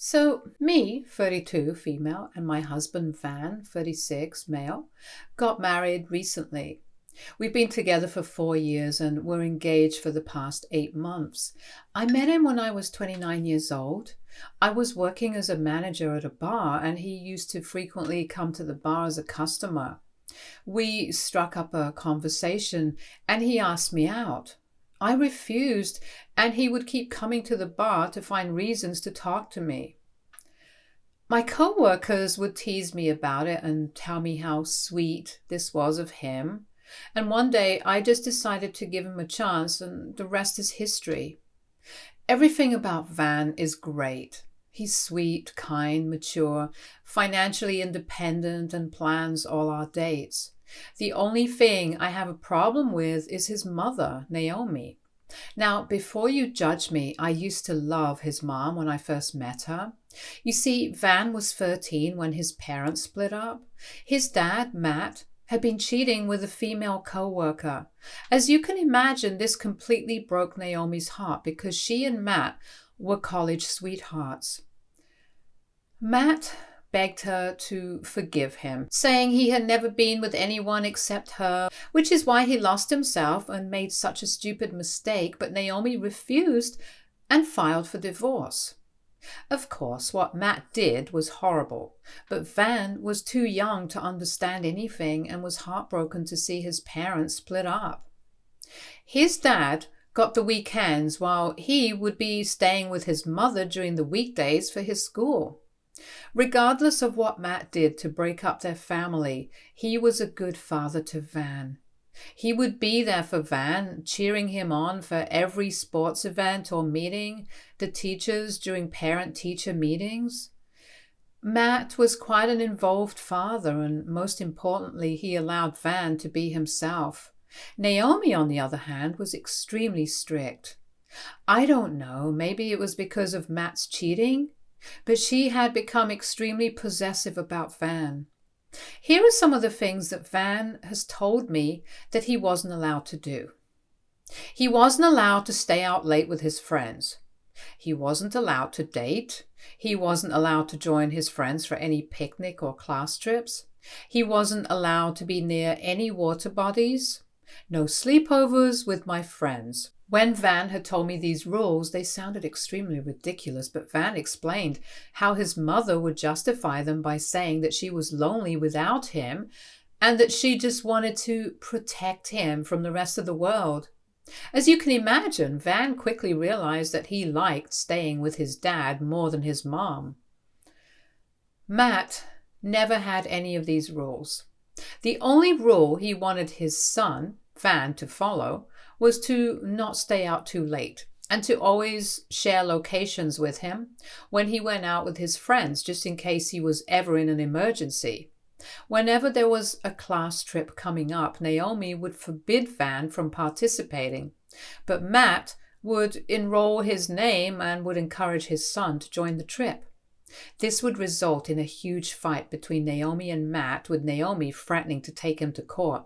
So, me, 32, female, and my husband, Van, 36, male, got married recently. We've been together for 4 years and we're engaged for the past 8 months. I met him when I was 29 years old. I was working as a manager at a bar and he used to frequently come to the bar as a customer. We struck up a conversation and he asked me out. I refused, and he would keep coming to the bar to find reasons to talk to me. My coworkers would tease me about it and tell me how sweet this was of him. And one day I just decided to give him a chance, and the rest is history. Everything about Van is great. He's sweet, kind, mature, financially independent, and plans all our dates. The only thing I have a problem with is his mother, Naomi. Now, before you judge me, I used to love his mom when I first met her. You see, Van was 13 when his parents split up. His dad, Matt, had been cheating with a female co-worker. As you can imagine, this completely broke Naomi's heart because she and Matt were college sweethearts. Matt begged her to forgive him, saying he had never been with anyone except her, which is why he lost himself and made such a stupid mistake, but Naomi refused and filed for divorce. Of course, what Matt did was horrible, but Van was too young to understand anything and was heartbroken to see his parents split up. His dad got the weekends while he would be staying with his mother during the weekdays for his school. Regardless of what Matt did to break up their family, he was a good father to Van. He would be there for Van, cheering him on for every sports event or meeting, the teachers during parent-teacher meetings. Matt was quite an involved father, and most importantly, he allowed Van to be himself. Naomi, on the other hand, was extremely strict. I don't know, maybe it was because of Matt's cheating, but she had become extremely possessive about Van. Here are some of the things that Van has told me that he wasn't allowed to do. He wasn't allowed to stay out late with his friends. He wasn't allowed to date. He wasn't allowed to join his friends for any picnic or class trips. He wasn't allowed to be near any water bodies. No sleepovers with my friends. When Van had told me these rules, they sounded extremely ridiculous, but Van explained how his mother would justify them by saying that she was lonely without him and that she just wanted to protect him from the rest of the world. As you can imagine, Van quickly realized that he liked staying with his dad more than his mom. Matt never had any of these rules. The only rule he wanted his son, Van, to follow was to not stay out too late and to always share locations with him when he went out with his friends, just in case he was ever in an emergency. Whenever there was a class trip coming up, Naomi would forbid Van from participating, but Matt would enroll his name and would encourage his son to join the trip. This would result in a huge fight between Naomi and Matt, with Naomi threatening to take him to court.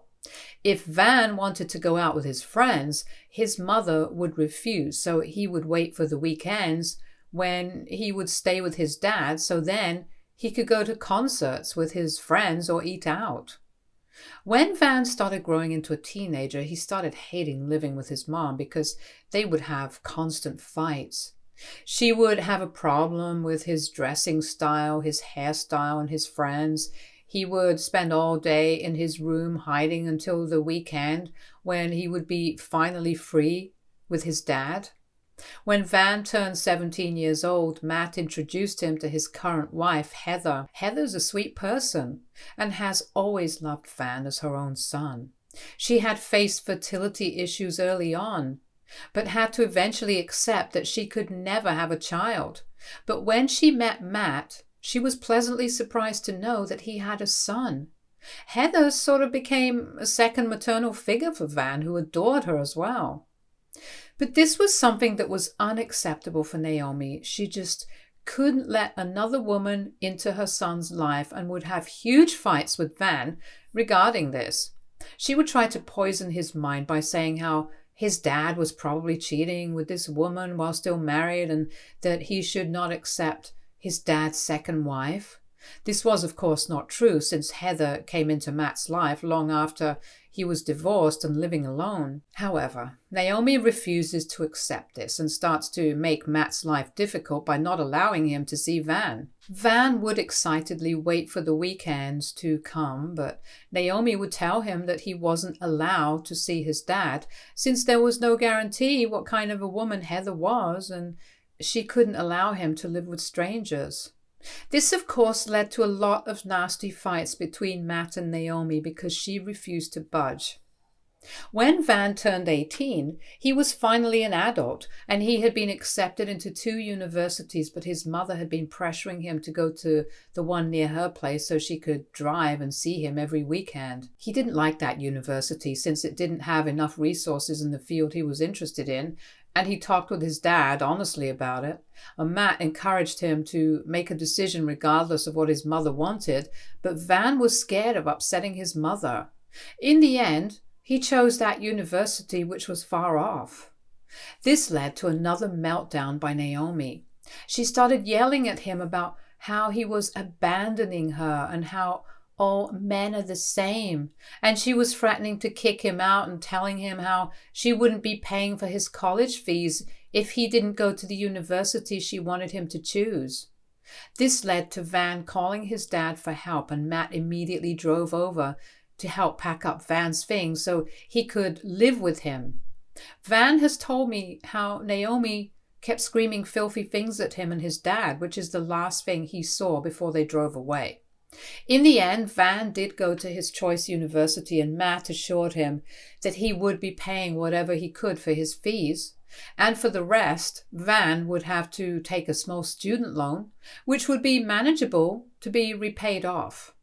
If Van wanted to go out with his friends, his mother would refuse, so he would wait for the weekends when he would stay with his dad, so then he could go to concerts with his friends or eat out. When Van started growing into a teenager, he started hating living with his mom because they would have constant fights. She would have a problem with his dressing style, his hairstyle, and his friends. He would spend all day in his room hiding until the weekend when he would be finally free with his dad. When Van turned 17 years old, Matt introduced him to his current wife, Heather. Heather's a sweet person and has always loved Van as her own son. She had faced fertility issues early on, but had to eventually accept that she could never have a child. But when she met Matt, she was pleasantly surprised to know that he had a son. Heather sort of became a second maternal figure for Van, who adored her as well. But this was something that was unacceptable for Naomi. She just couldn't let another woman into her son's life and would have huge fights with Van regarding this. She would try to poison his mind by saying how his dad was probably cheating with this woman while still married and that he should not accept his dad's second wife. This was, of course, not true, since Heather came into Matt's life long after he was divorced and living alone. However, Naomi refuses to accept this and starts to make Matt's life difficult by not allowing him to see Van. Van would excitedly wait for the weekends to come, but Naomi would tell him that he wasn't allowed to see his dad, since there was no guarantee what kind of a woman Heather was, and she couldn't allow him to live with strangers. This, of course, led to a lot of nasty fights between Matt and Naomi because she refused to budge. When Van turned 18, he was finally an adult, and he had been accepted into 2 universities, but his mother had been pressuring him to go to the one near her place so she could drive and see him every weekend. He didn't like that university since it didn't have enough resources in the field he was interested in, and he talked with his dad honestly about it. Matt encouraged him to make a decision regardless of what his mother wanted, but Van was scared of upsetting his mother. In the end, he chose that university, which was far off. This led to another meltdown by Naomi. She started yelling at him about how he was abandoning her and how all men are the same, and she was threatening to kick him out and telling him how she wouldn't be paying for his college fees if he didn't go to the university she wanted him to choose. This led to Van calling his dad for help, and Matt immediately drove over to help pack up Van's things so he could live with him. Van has told me how Naomi kept screaming filthy things at him and his dad, which is the last thing he saw before they drove away. In the end, Van did go to his choice university, and Matt assured him that he would be paying whatever he could for his fees, and for the rest, Van would have to take a small student loan, which would be manageable to be repaid off.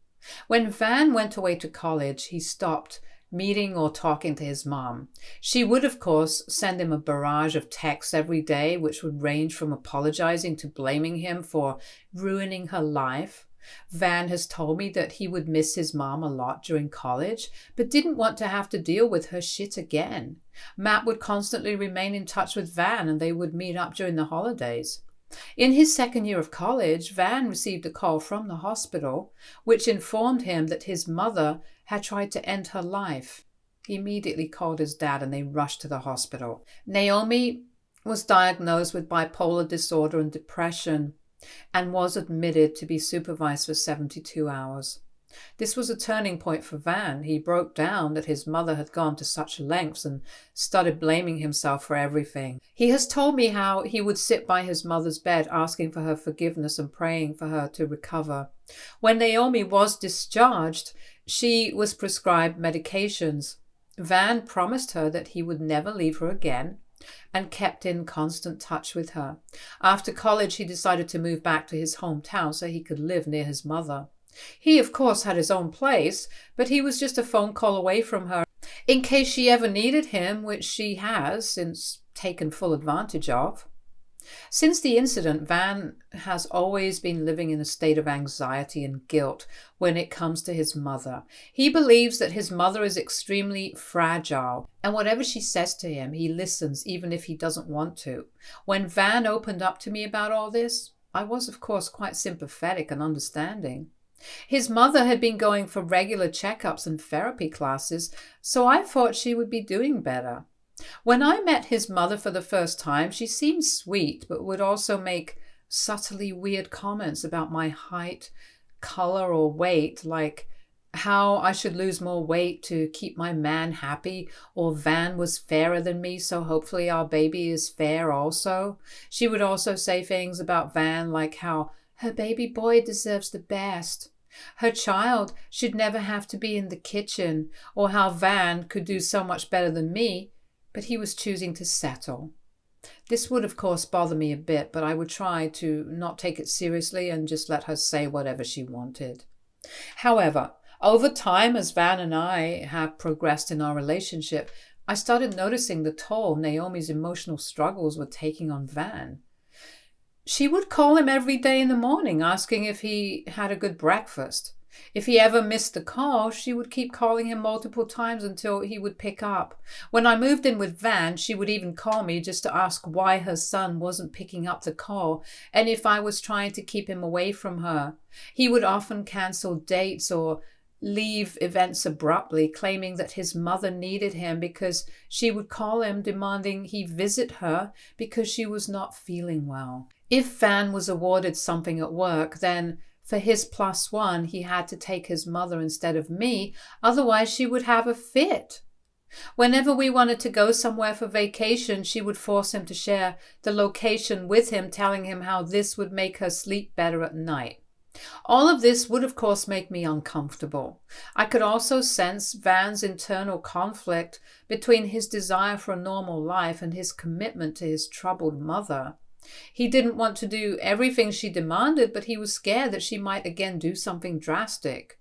When Van went away to college, he stopped meeting or talking to his mom. She would, of course, send him a barrage of texts every day, which would range from apologizing to blaming him for ruining her life. Van has told me that he would miss his mom a lot during college, but didn't want to have to deal with her shit again. Matt would constantly remain in touch with Van, and they would meet up during the holidays. In his second year of college, Van received a call from the hospital, which informed him that his mother had tried to end her life. He immediately called his dad, and they rushed to the hospital. Naomi was diagnosed with bipolar disorder and depression, and was admitted to be supervised for 72 hours. This was a turning point for Van. He broke down that his mother had gone to such lengths and started blaming himself for everything. He has told me how he would sit by his mother's bed asking for her forgiveness and praying for her to recover. When Naomi was discharged, she was prescribed medications. Van promised her that he would never leave her again and kept in constant touch with her. After college, he decided to move back to his hometown so he could live near his mother. He, of course, had his own place, but he was just a phone call away from her in case she ever needed him, which she has since taken full advantage of. Since the incident, Van has always been living in a state of anxiety and guilt when it comes to his mother. He believes that his mother is extremely fragile, and whatever she says to him, he listens even if he doesn't want to. When Van opened up to me about all this, I was, of course, quite sympathetic and understanding. His mother had been going for regular checkups and therapy classes, so I thought she would be doing better. When I met his mother for the first time, she seemed sweet, but would also make subtly weird comments about my height, color, or weight, like how I should lose more weight to keep my man happy, or Van was fairer than me, so hopefully our baby is fair also. She would also say things about Van like how her baby boy deserves the best. Her child should never have to be in the kitchen, or how Van could do so much better than me, but he was choosing to settle. This would, of course, bother me a bit, but I would try to not take it seriously and just let her say whatever she wanted. However, over time, as Van and I have progressed in our relationship, I started noticing the toll Naomi's emotional struggles were taking on Van. She would call him every day in the morning asking if he had a good breakfast. If he ever missed the call, she would keep calling him multiple times until he would pick up. When I moved in with Van, she would even call me just to ask why her son wasn't picking up the call and if I was trying to keep him away from her. He would often cancel dates or leave events abruptly, claiming that his mother needed him because she would call him demanding he visit her because she was not feeling well. If Van was awarded something at work, then for his +1, he had to take his mother instead of me, otherwise she would have a fit. Whenever we wanted to go somewhere for vacation, she would force him to share the location with him, telling him how this would make her sleep better at night. All of this would, of course, make me uncomfortable. I could also sense Van's internal conflict between his desire for a normal life and his commitment to his troubled mother. He didn't want to do everything she demanded, but he was scared that she might again do something drastic.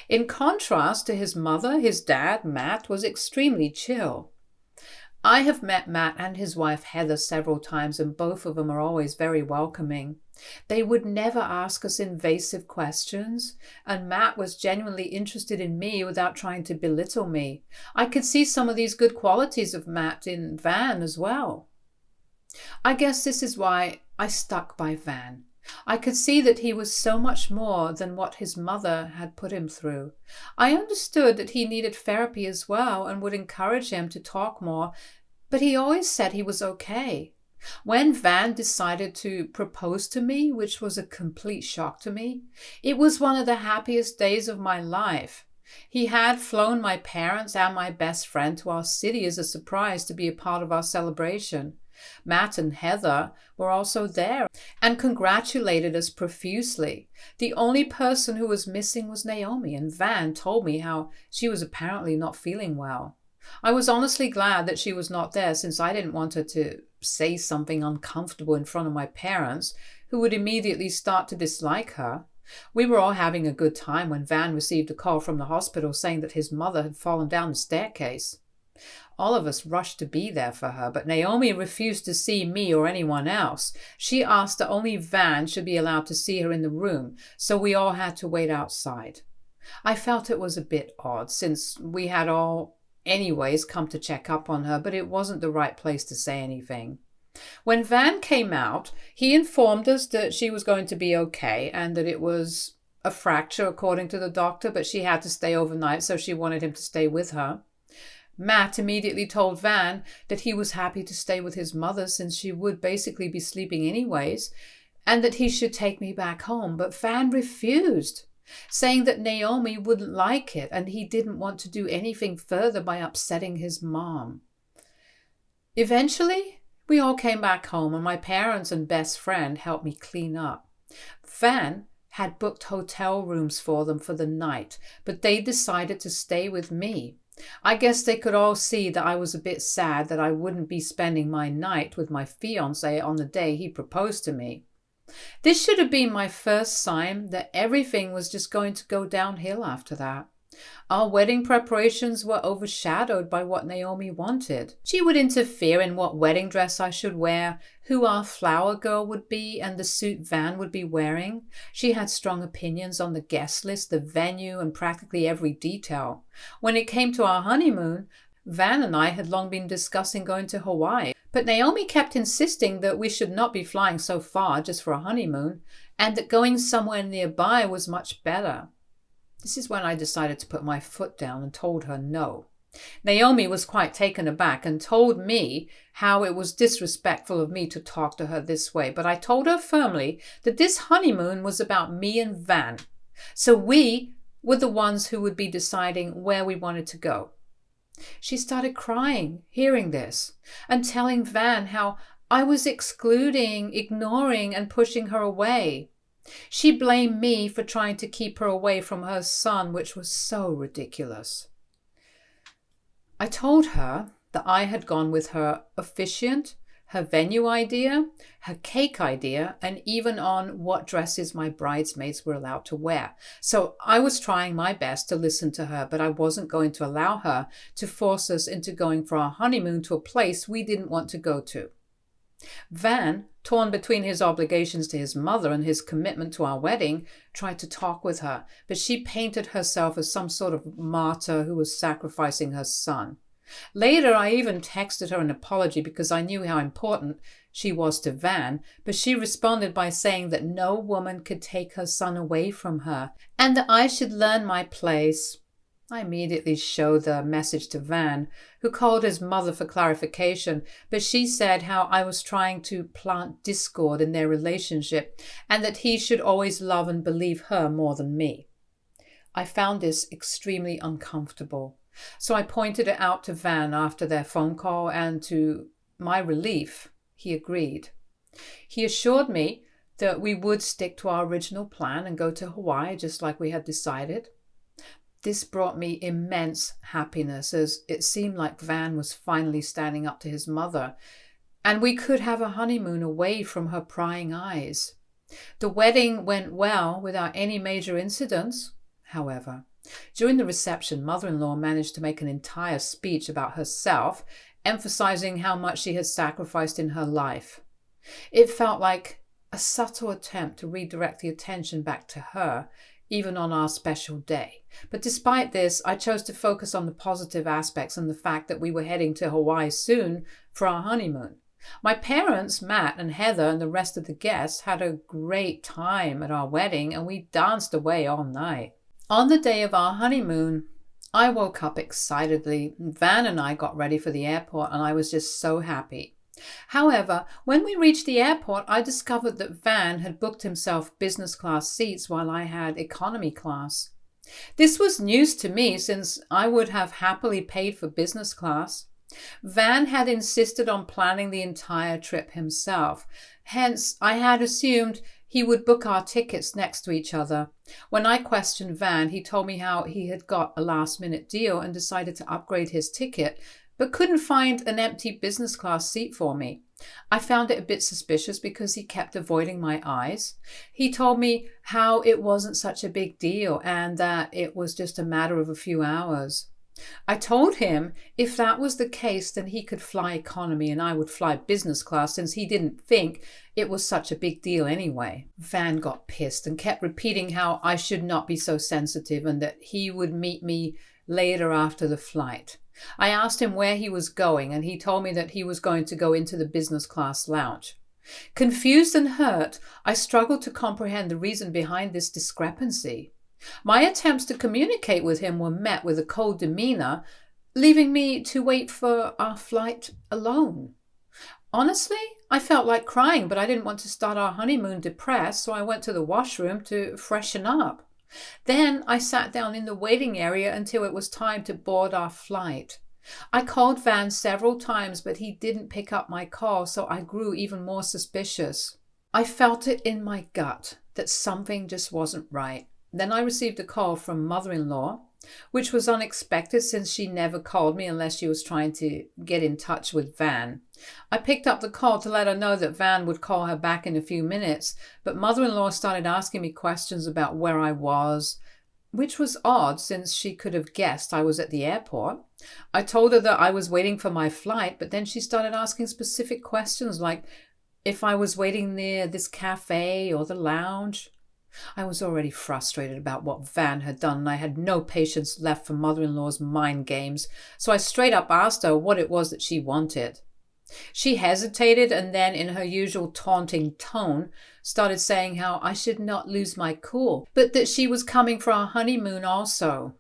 In contrast to his mother, his dad, Matt, was extremely chill. I have met Matt and his wife Heather several times, and both of them are always very welcoming. They would never ask us invasive questions, and Matt was genuinely interested in me without trying to belittle me. I could see some of these good qualities of Matt in Van as well. I guess this is why I stuck by Van. I could see that he was so much more than what his mother had put him through. I understood that he needed therapy as well and would encourage him to talk more, but he always said he was okay. When Van decided to propose to me, which was a complete shock to me, it was one of the happiest days of my life. He had flown my parents and my best friend to our city as a surprise to be a part of our celebration. Matt and Heather were also there and congratulated us profusely. The only person who was missing was Naomi, and Van told me how she was apparently not feeling well. I was honestly glad that she was not there, since I didn't want her to say something uncomfortable in front of my parents, who would immediately start to dislike her. We were all having a good time when Van received a call from the hospital saying that his mother had fallen down the staircase. All of us rushed to be there for her, but Naomi refused to see me or anyone else. She asked that only Van should be allowed to see her in the room, so we all had to wait outside. I felt it was a bit odd, since we had all anyways come to check up on her, but it wasn't the right place to say anything. When Van came out, he informed us that she was going to be okay and that it was a fracture according to the doctor, but she had to stay overnight, so she wanted him to stay with her. Matt immediately told Van that he was happy to stay with his mother since she would basically be sleeping anyways, and that he should take me back home, but Van refused, saying that Naomi wouldn't like it and he didn't want to do anything further by upsetting his mom. Eventually, we all came back home and my parents and best friend helped me clean up. Van had booked hotel rooms for them for the night, but they decided to stay with me. I guess they could all see that I was a bit sad that I wouldn't be spending my night with my fiancé on the day he proposed to me. This should have been my first sign that everything was just going to go downhill after that. Our wedding preparations were overshadowed by what Naomi wanted. She would interfere in what wedding dress I should wear, who our flower girl would be, and the suit Van would be wearing. She had strong opinions on the guest list, the venue, and practically every detail. When it came to our honeymoon, Van and I had long been discussing going to Hawaii, but Naomi kept insisting that we should not be flying so far just for a honeymoon, and that going somewhere nearby was much better. This is when I decided to put my foot down and told her no. Naomi was quite taken aback and told me how it was disrespectful of me to talk to her this way, but I told her firmly that this honeymoon was about me and Van, so we were the ones who would be deciding where we wanted to go. She started crying, hearing this, and telling Van how I was excluding, ignoring, and pushing her away. She blamed me for trying to keep her away from her son, which was so ridiculous. I told her that I had gone with her officiant, her venue idea, her cake idea, and even on what dresses my bridesmaids were allowed to wear. So I was trying my best to listen to her, but I wasn't going to allow her to force us into going for our honeymoon to a place we didn't want to go to. Van torn between his obligations to his mother and his commitment to our wedding, tried to talk with her, but she painted herself as some sort of martyr who was sacrificing her son. Later, I even texted her an apology because I knew how important she was to Van, but she responded by saying that no woman could take her son away from her and that I should learn my place. I immediately showed the message to Van, who called his mother for clarification, but she said how I was trying to plant discord in their relationship and that he should always love and believe her more than me. I found this extremely uncomfortable, so I pointed it out to Van after their phone call, and to my relief, he agreed. He assured me that we would stick to our original plan and go to Hawaii just like we had decided. This brought me immense happiness, as it seemed like Van was finally standing up to his mother, and we could have a honeymoon away from her prying eyes. The wedding went well without any major incidents, however. During the reception, mother-in-law managed to make an entire speech about herself, emphasizing how much she had sacrificed in her life. It felt like a subtle attempt to redirect the attention back to her, even on our special day. But despite this, I chose to focus on the positive aspects and the fact that we were heading to Hawaii soon for our honeymoon. My parents, Matt and Heather, and the rest of the guests had a great time at our wedding, and we danced away all night. On the day of our honeymoon, I woke up excitedly. Van and I got ready for the airport, and I was just so happy. However, when we reached the airport, I discovered that Van had booked himself business class seats while I had economy class. This was news to me, since I would have happily paid for business class. Van had insisted on planning the entire trip himself. Hence, I had assumed he would book our tickets next to each other. When I questioned Van, he told me how he had got a last-minute deal and decided to upgrade his ticket, but couldn't find an empty business class seat for me. I found it a bit suspicious because he kept avoiding my eyes. He told me how it wasn't such a big deal and that it was just a matter of a few hours. I told him if that was the case, then he could fly economy and I would fly business class, since he didn't think it was such a big deal anyway. Van got pissed and kept repeating how I should not be so sensitive and that he would meet me later after the flight. I asked him where he was going, and he told me that he was going to go into the business class lounge. Confused and hurt, I struggled to comprehend the reason behind this discrepancy. My attempts to communicate with him were met with a cold demeanor, leaving me to wait for our flight alone. Honestly, I felt like crying, but I didn't want to start our honeymoon depressed, so I went to the washroom to freshen up. Then I sat down in the waiting area until it was time to board our flight. I called Van several times, but he didn't pick up my call, so I grew even more suspicious. I felt it in my gut that something just wasn't right. Then I received a call from mother-in-law, which was unexpected since she never called me unless she was trying to get in touch with Van. I picked up the call to let her know that Van would call her back in a few minutes, but mother-in-law started asking me questions about where I was, which was odd since she could have guessed I was at the airport. I told her that I was waiting for my flight, but then she started asking specific questions like if I was waiting near this cafe or the lounge. I was already frustrated about what Van had done, and I had no patience left for mother-in-law's mind games, so I straight up asked her what it was that she wanted. She hesitated and then, in her usual taunting tone, started saying how I should not lose my cool, but that she was coming for our honeymoon also.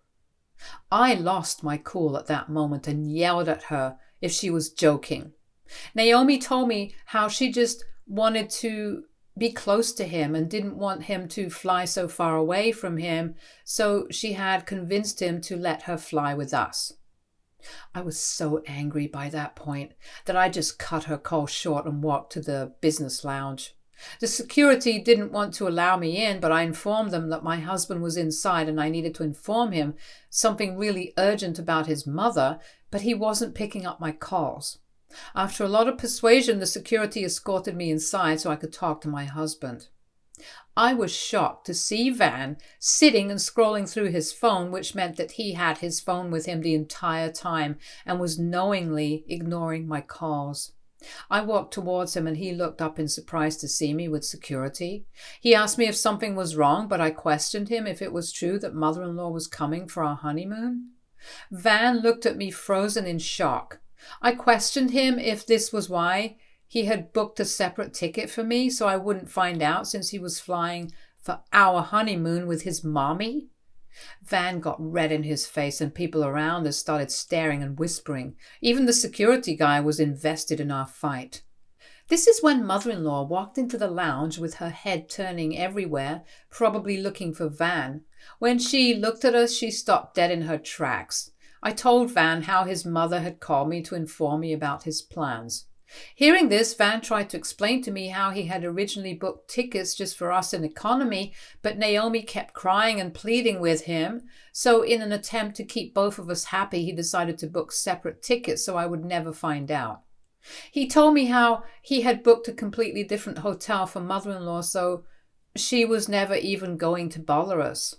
I lost my cool at that moment and yelled at her if she was joking. Naomi told me how she just wanted to be close to him and didn't want him to fly so far away from him, so she had convinced him to let her fly with us. I was so angry by that point that I just cut her call short and walked to the business lounge. The security didn't want to allow me in, but I informed them that my husband was inside and I needed to inform him something really urgent about his mother, but he wasn't picking up my calls. After a lot of persuasion, the security escorted me inside so I could talk to my husband. I was shocked to see Van sitting and scrolling through his phone, which meant that he had his phone with him the entire time and was knowingly ignoring my calls. I walked towards him and he looked up in surprise to see me with security. He asked me if something was wrong, but I questioned him if it was true that mother-in-law was coming for our honeymoon. Van looked at me frozen in shock. I questioned him if this was why he had booked a separate ticket for me so I wouldn't find out since he was flying for our honeymoon with his mommy. Van got red in his face and people around us started staring and whispering. Even the security guy was invested in our fight. This is when mother-in-law walked into the lounge with her head turning everywhere, probably looking for Van. When she looked at us, she stopped dead in her tracks. I told Van how his mother had called me to inform me about his plans. Hearing this, Van tried to explain to me how he had originally booked tickets just for us in economy, but Naomi kept crying and pleading with him. So in an attempt to keep both of us happy, he decided to book separate tickets so I would never find out. He told me how he had booked a completely different hotel for mother-in-law, so she was never even going to bother us.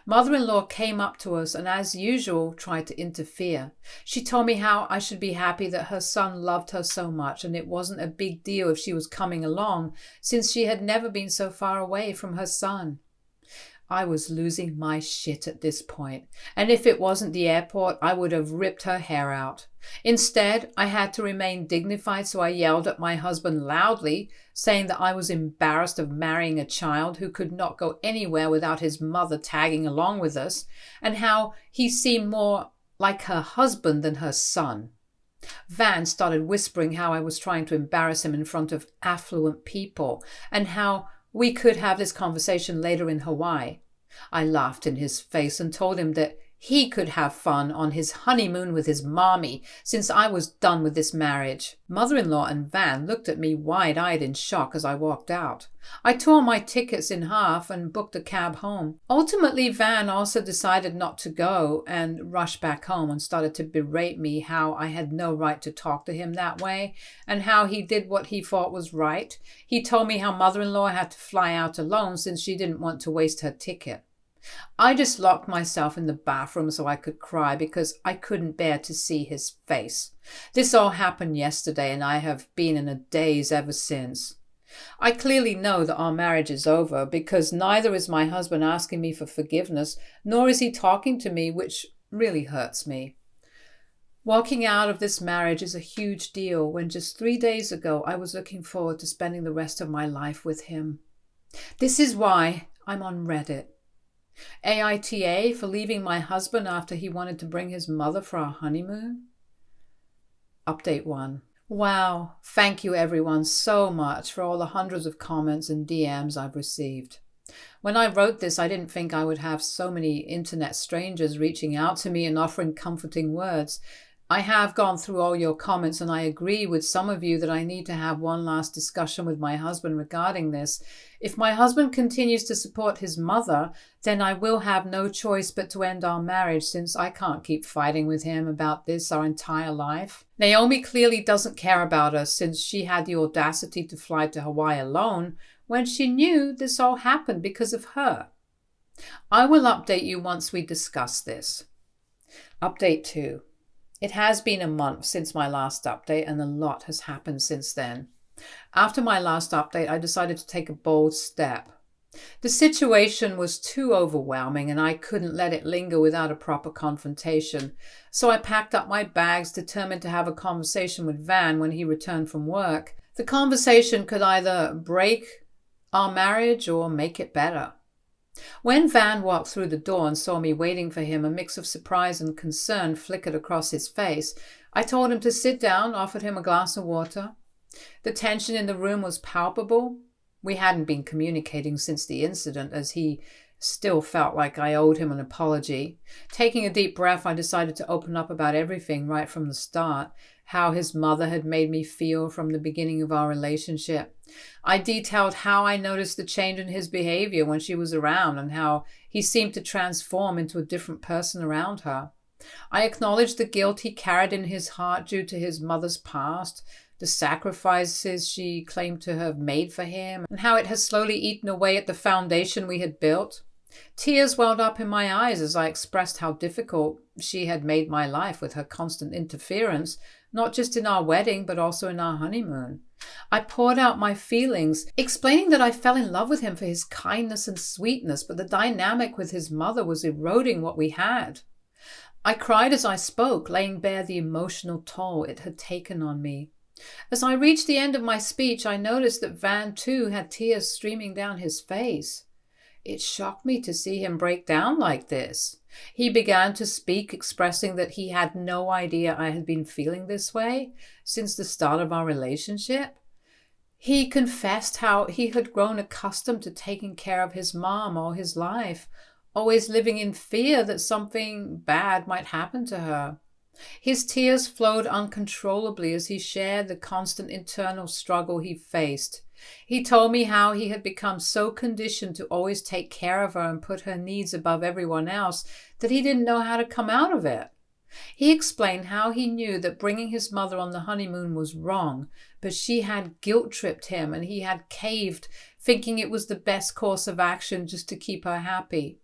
Mother-in-law came up to us and, as usual, tried to interfere. She told me how I should be happy that her son loved her so much and it wasn't a big deal if she was coming along, since she had never been so far away from her son. I was losing my shit at this point, and if it wasn't the airport, I would have ripped her hair out. Instead, I had to remain dignified, so I yelled at my husband loudly, saying that I was embarrassed of marrying a child who could not go anywhere without his mother tagging along with us, and how he seemed more like her husband than her son. Van started whispering how I was trying to embarrass him in front of affluent people, and how we could have this conversation later in Hawaii. I laughed in his face and told him that he could have fun on his honeymoon with his mommy, since I was done with this marriage. Mother-in-law and Van looked at me wide-eyed in shock as I walked out. I tore my tickets in half and booked a cab home. Ultimately, Van also decided not to go and rushed back home and started to berate me how I had no right to talk to him that way and how he did what he thought was right. He told me how mother-in-law had to fly out alone since she didn't want to waste her ticket. I just locked myself in the bathroom so I could cry because I couldn't bear to see his face. This all happened yesterday and I have been in a daze ever since. I clearly know that our marriage is over because neither is my husband asking me for forgiveness, nor is he talking to me, which really hurts me. Walking out of this marriage is a huge deal when just 3 days ago I was looking forward to spending the rest of my life with him. This is why I'm on Reddit. AITA for leaving my husband after he wanted to bring his mother for our honeymoon. Update 1. Wow, thank you everyone so much for all the hundreds of comments and DMs I've received. When I wrote this, I didn't think I would have so many internet strangers reaching out to me and offering comforting words. I have gone through all your comments and I agree with some of you that I need to have one last discussion with my husband regarding this. If my husband continues to support his mother, then I will have no choice but to end our marriage since I can't keep fighting with him about this our entire life. Naomi clearly doesn't care about us since she had the audacity to fly to Hawaii alone when she knew this all happened because of her. I will update you once we discuss this. Update 2. It has been a month since my last update and a lot has happened since then. After my last update, I decided to take a bold step. The situation was too overwhelming and I couldn't let it linger without a proper confrontation. So I packed up my bags, determined to have a conversation with Van when he returned from work. The conversation could either break our marriage or make it better. When Van walked through the door and saw me waiting for him, a mix of surprise and concern flickered across his face. I told him to sit down, offered him a glass of water. The tension in the room was palpable. We hadn't been communicating since the incident, as he still felt like I owed him an apology. Taking a deep breath, I decided to open up about everything right from the start. How his mother had made me feel from the beginning of our relationship. I detailed how I noticed the change in his behavior when she was around and how he seemed to transform into a different person around her. I acknowledged the guilt he carried in his heart due to his mother's past, the sacrifices she claimed to have made for him, and how it has slowly eaten away at the foundation we had built. Tears welled up in my eyes as I expressed how difficult she had made my life with her constant interference, not just in our wedding, but also in our honeymoon. I poured out my feelings, explaining that I fell in love with him for his kindness and sweetness, but the dynamic with his mother was eroding what we had. I cried as I spoke, laying bare the emotional toll it had taken on me. As I reached the end of my speech, I noticed that Van too had tears streaming down his face. It shocked me to see him break down like this. He began to speak, expressing that he had no idea I had been feeling this way since the start of our relationship. He confessed how he had grown accustomed to taking care of his mom all his life, always living in fear that something bad might happen to her. His tears flowed uncontrollably as he shared the constant internal struggle he faced. He told me how he had become so conditioned to always take care of her and put her needs above everyone else that he didn't know how to come out of it. He explained how he knew that bringing his mother on the honeymoon was wrong, but she had guilt-tripped him and he had caved, thinking it was the best course of action just to keep her happy.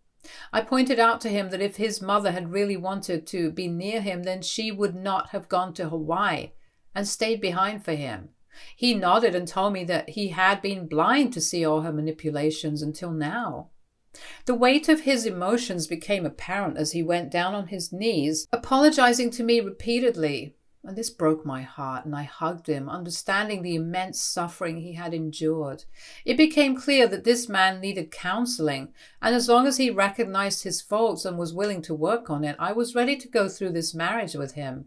I pointed out to him that if his mother had really wanted to be near him, then she would not have gone to Hawaii and stayed behind for him. He nodded and told me that he had been blind to see all her manipulations until now. The weight of his emotions became apparent as he went down on his knees, apologizing to me repeatedly. And this broke my heart, and I hugged him, understanding the immense suffering he had endured. It became clear that this man needed counseling, and as long as he recognized his faults and was willing to work on it, I was ready to go through this marriage with him.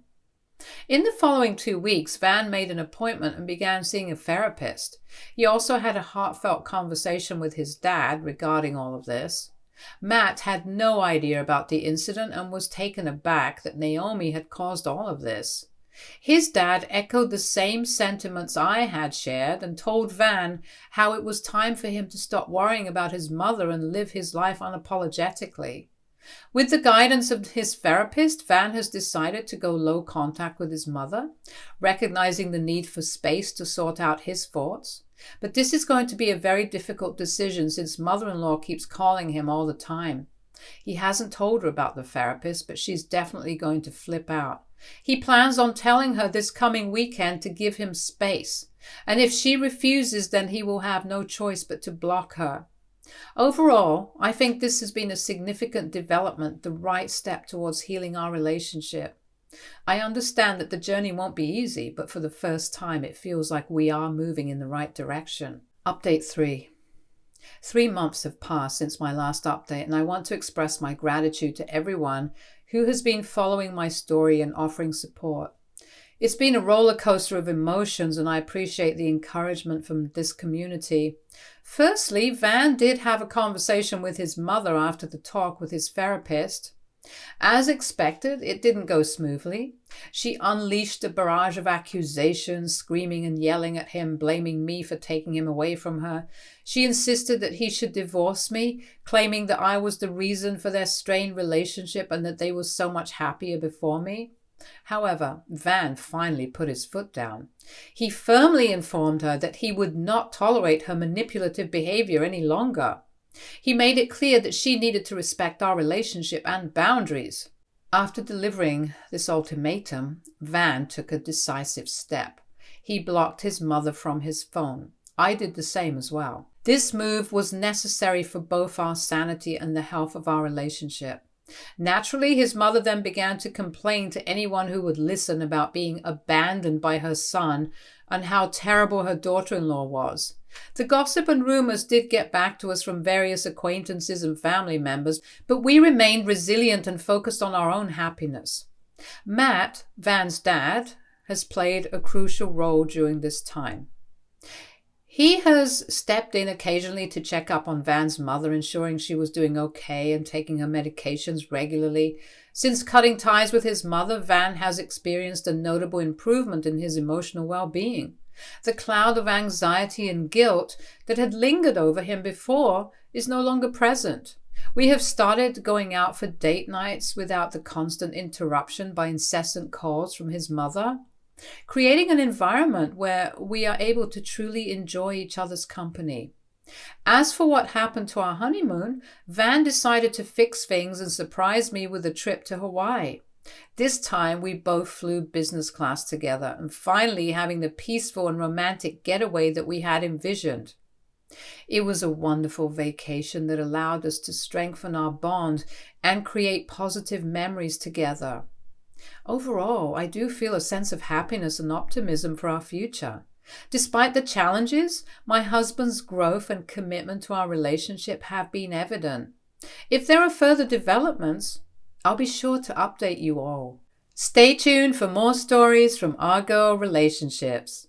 In the following 2 weeks, Van made an appointment and began seeing a therapist. He also had a heartfelt conversation with his dad regarding all of this. Matt had no idea about the incident and was taken aback that Naomi had caused all of this. His dad echoed the same sentiments I had shared and told Van how it was time for him to stop worrying about his mother and live his life unapologetically. With the guidance of his therapist, Van has decided to go low contact with his mother, recognizing the need for space to sort out his thoughts. But this is going to be a very difficult decision since mother-in-law keeps calling him all the time. He hasn't told her about the therapist, but she's definitely going to flip out. He plans on telling her this coming weekend to give him space, and if she refuses, then he will have no choice but to block her. Overall, I think this has been a significant development, the right step towards healing our relationship. I understand that the journey won't be easy, but for the first time it feels like we are moving in the right direction. Update 3. 3 months have passed since my last update, and I want to express my gratitude to everyone who has been following my story and offering support. It's been a roller coaster of emotions, and I appreciate the encouragement from this community. Firstly, Van did have a conversation with his mother after the talk with his therapist. As expected, it didn't go smoothly. She unleashed a barrage of accusations, screaming and yelling at him, blaming me for taking him away from her. She insisted that he should divorce me, claiming that I was the reason for their strained relationship and that they were so much happier before me. However, Van finally put his foot down. He firmly informed her that he would not tolerate her manipulative behavior any longer. He made it clear that she needed to respect our relationship and boundaries. After delivering this ultimatum, Van took a decisive step. He blocked his mother from his phone. I did the same as well. This move was necessary for both our sanity and the health of our relationship. Naturally, his mother then began to complain to anyone who would listen about being abandoned by her son and how terrible her daughter-in-law was. The gossip and rumors did get back to us from various acquaintances and family members, but we remained resilient and focused on our own happiness. Matt, Van's dad, has played a crucial role during this time. He has stepped in occasionally to check up on Van's mother, ensuring she was doing okay and taking her medications regularly. Since cutting ties with his mother, Van has experienced a notable improvement in his emotional well-being. The cloud of anxiety and guilt that had lingered over him before is no longer present. We have started going out for date nights without the constant interruption by incessant calls from his mother, creating an environment where we are able to truly enjoy each other's company. As for what happened to our honeymoon, Van decided to fix things and surprise me with a trip to Hawaii. This time we both flew business class together and finally having the peaceful and romantic getaway that we had envisioned. It was a wonderful vacation that allowed us to strengthen our bond and create positive memories together. Overall, I do feel a sense of happiness and optimism for our future. Despite the challenges, my husband's growth and commitment to our relationship have been evident. If there are further developments, I'll be sure to update you all. Stay tuned for more stories from our girl relationships.